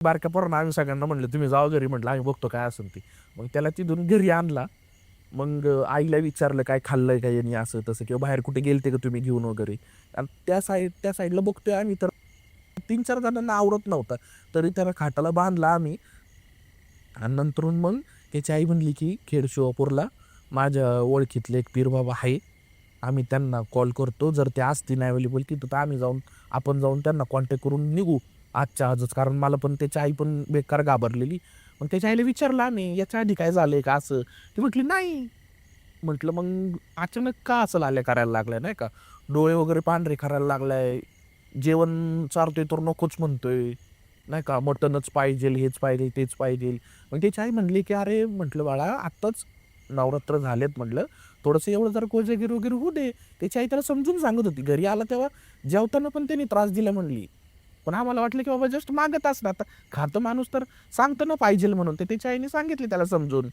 बारक्या पोरांना आम्ही सगळ्यांना म्हणलं तुम्ही जावा घरी, म्हटलं आम्ही बघतो काय असेल ते. मग त्याला तिथून घरी आणला. मग आईला विचारलं काय खाल्लंय का यांनी असं तसं, किंवा बाहेर कुठे गेलते का तुम्ही घेऊन वगैरे. आणि त्या साईडला बघतोय आम्ही तर 3-4 जणांना आवरत नव्हता. तरी त्याला खाटाला बांधला आम्ही. आणि नंतरून मग त्याची आई म्हणली की खेड शिवापूरला माझ्या ओळखीतले एक पीर बाबा आहे, आम्ही त्यांना कॉल करतो, जर ते असतील अवेलेबल तिथं तर आपण जाऊन त्यांना कॉन्टॅक्ट करून निघू आजच्या आजच. कारण मला पण त्याची आई पण बेकार घाबरलेली. मग त्याच्या आईला विचारलं आम्ही, याच्या आधी काय झालंय का असं. ती म्हटली नाही. म्हटलं मग अचानक का असं लाल्या करायला लागलाय नाही का, डोळे वगैरे पांढरे करायला लागलाय, जेवण चारतोय तर नकोच म्हणतोय नाही का, मटनच पाहिजे, हेच पाहिजे, तेच पाहिजे. मग त्याची आई म्हणली की अरे, म्हटलं बाळा आत्ताच नवरात्र झालेत, म्हटलं थोडंसं एवढं जर कोजागिरी वगैरे होऊ दे. त्याची आई त्याला समजून सांगत होती. घरी आला तेव्हा जेवताना पण त्यांनी त्रास दिला म्हणली. पण आम्हाला वाटलं की बाबा जस्ट मागत असणार, आता खातं माणूस तर सांगतं ना पाहिजे म्हणून. ते त्याच्या आईने सांगितले त्याला समजून.